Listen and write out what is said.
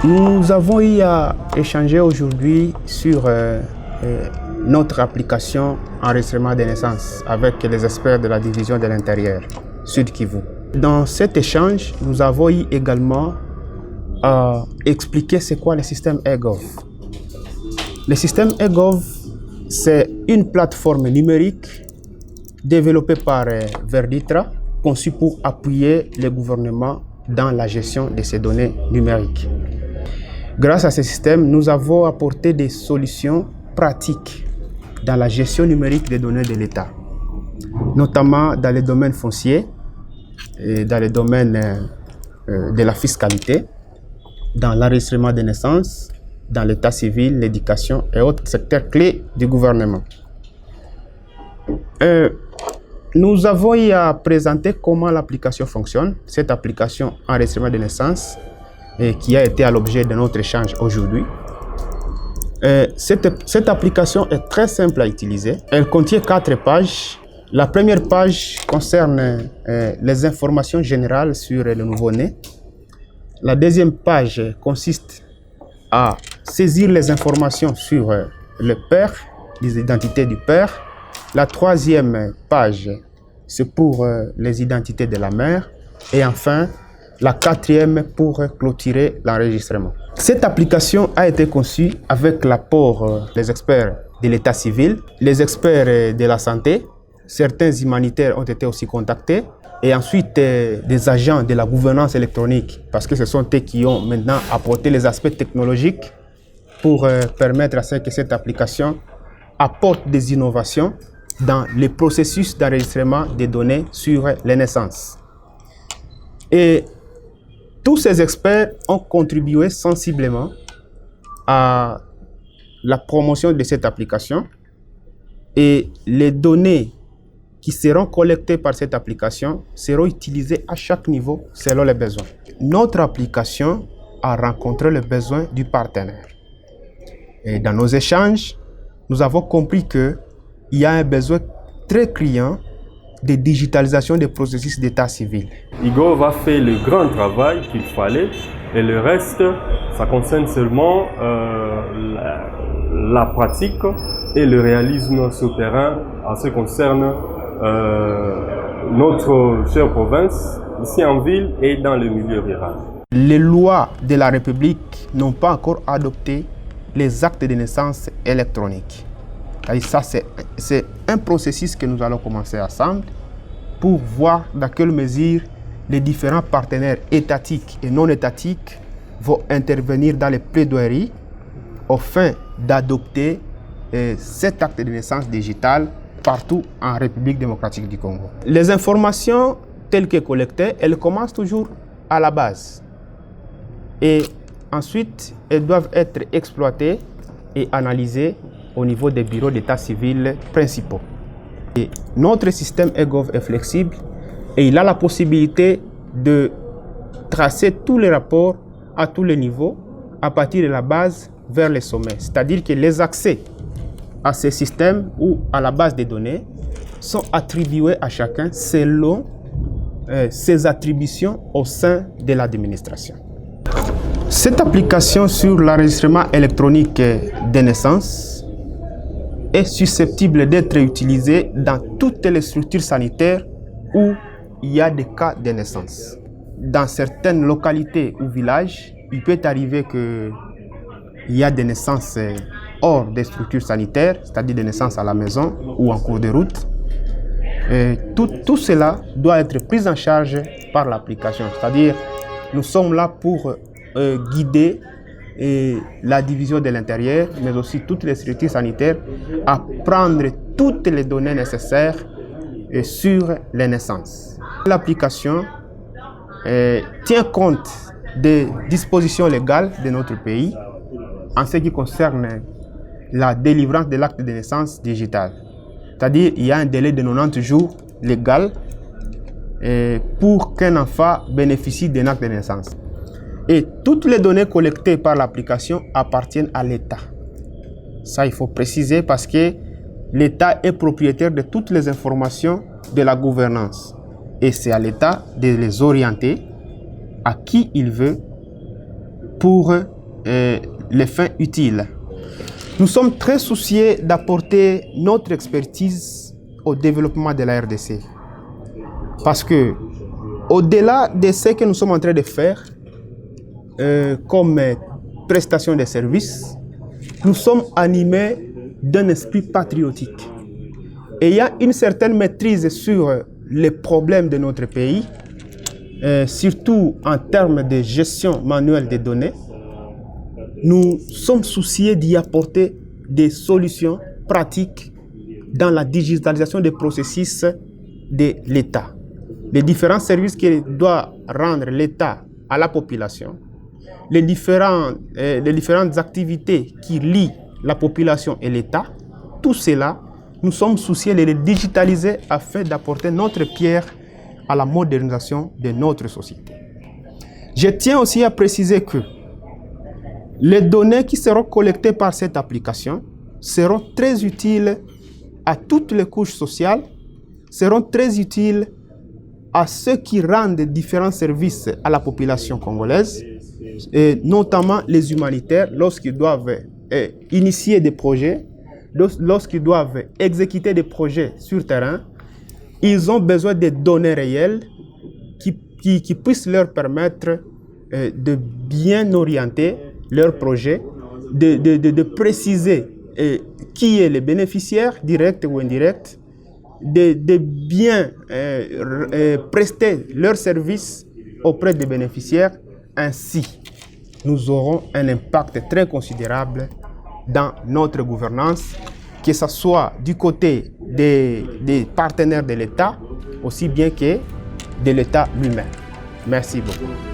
Nous avons eu à échanger aujourd'hui sur notre application enregistrement des naissances avec les experts de la division de l'intérieur, Sud Kivu. Dans cet échange, nous avons eu également à expliquer c'est quoi le système eGov. Le système eGov, c'est une plateforme numérique développée par Verditra, conçue pour appuyer le gouvernement dans la gestion de ces données numériques. Grâce à ce système, nous avons apporté des solutions pratiques dans la gestion numérique des données de l'État, notamment dans les domaines fonciers, et dans les domaines de la fiscalité, dans l'enregistrement des naissances, dans l'état civil, l'éducation et autres secteurs clés du gouvernement. Nous avons eu à présenter comment l'application fonctionne, cette application enregistrement des naissances, qui a été à l'objet de notre échange aujourd'hui. Cette application est très simple à utiliser. Elle contient 4 pages. La première page concerne les informations générales sur le nouveau-né. La deuxième page consiste à saisir les informations sur le père, les identités du père. La troisième page, c'est pour les identités de la mère. Et enfin, la quatrième pour clôturer l'enregistrement. Cette application a été conçue avec l'apport des experts de l'état civil, les experts de la santé, certains humanitaires ont été aussi contactés, et ensuite des agents de la gouvernance électronique, parce que ce sont eux qui ont maintenant apporté les aspects technologiques pour permettre à ce que cette application apporte des innovations dans le processus d'enregistrement des données sur les naissances. Et tous ces experts ont contribué sensiblement à la promotion de cette application, et les données qui seront collectées par cette application seront utilisées à chaque niveau selon les besoins. Notre application a rencontré le besoin du partenaire. Et dans nos échanges, nous avons compris qu'il y a un besoin très criant de digitalisation des processus d'état civil. eGov a fait le grand travail qu'il fallait, et le reste, ça concerne seulement la pratique et le réalisme sur terrain en ce qui concerne notre chère province, ici en ville et dans le milieu rural. Les lois de la République n'ont pas encore adopté les actes de naissance électroniques. Et ça, c'est un processus que nous allons commencer ensemble pour voir dans quelle mesure les différents partenaires étatiques et non étatiques vont intervenir dans les plaidoiries afin d'adopter cet acte de naissance digital partout en République démocratique du Congo. Les informations telles que collectées, elles commencent toujours à la base. Et ensuite, elles doivent être exploitées et analysées au niveau des bureaux d'état civil principaux. Et notre système eGov est flexible et il a la possibilité de tracer tous les rapports à tous les niveaux, à partir de la base vers les sommets. C'est-à-dire que les accès à ces systèmes ou à la base des données sont attribués à chacun selon ses attributions au sein de l'administration. Cette application sur l'enregistrement électronique des naissances est susceptible d'être utilisée dans toutes les structures sanitaires où il y a des cas de naissance. Dans certaines localités ou villages, il peut arriver qu'il y a des naissances hors des structures sanitaires, c'est-à-dire des naissances à la maison ou en cours de route. Et tout cela doit être pris en charge par l'application. C'est-à-dire, nous sommes là pour guider la division de l'intérieur, mais aussi toutes les structures sanitaires, à prendre toutes les données nécessaires sur les naissances. L'application tient compte des dispositions légales de notre pays en ce qui concerne la délivrance de l'acte de naissance digital. C'est-à-dire qu'il y a un délai de 90 jours légal pour qu'un enfant bénéficie d'un acte de naissance. Et toutes les données collectées par l'application appartiennent à l'État. Ça, il faut préciser parce que l'État est propriétaire de toutes les informations de la gouvernance. Et c'est à l'État de les orienter à qui il veut pour les fins utiles. Nous sommes très soucieux d'apporter notre expertise au développement de la RDC. Parce que, au-delà de ce que nous sommes en train de faire, comme prestation de services, nous sommes animés d'un esprit patriotique. Et il y a une certaine maîtrise sur les problèmes de notre pays, surtout en termes de gestion manuelle des données. Nous sommes soucieux d'y apporter des solutions pratiques dans la digitalisation des processus de l'État. Les différents services que doit rendre l'État à la population, les différentes activités qui lient la population et l'État, tout cela, nous sommes soucieux de les digitaliser afin d'apporter notre pierre à la modernisation de notre société. Je tiens aussi à préciser que les données qui seront collectées par cette application seront très utiles à toutes les couches sociales, seront très utiles à ceux qui rendent différents services à la population congolaise, et notamment les humanitaires, lorsqu'ils doivent initier des projets, lorsqu'ils doivent exécuter des projets sur terrain. Ils ont besoin de données réelles qui puissent leur permettre de bien orienter leurs projets, de préciser qui est le bénéficiaire, direct ou indirect, de bien prester leurs services auprès des bénéficiaires. Ainsi, nous aurons un impact très considérable dans notre gouvernance, que ce soit du côté des partenaires de l'État, aussi bien que de l'État lui-même. Merci beaucoup.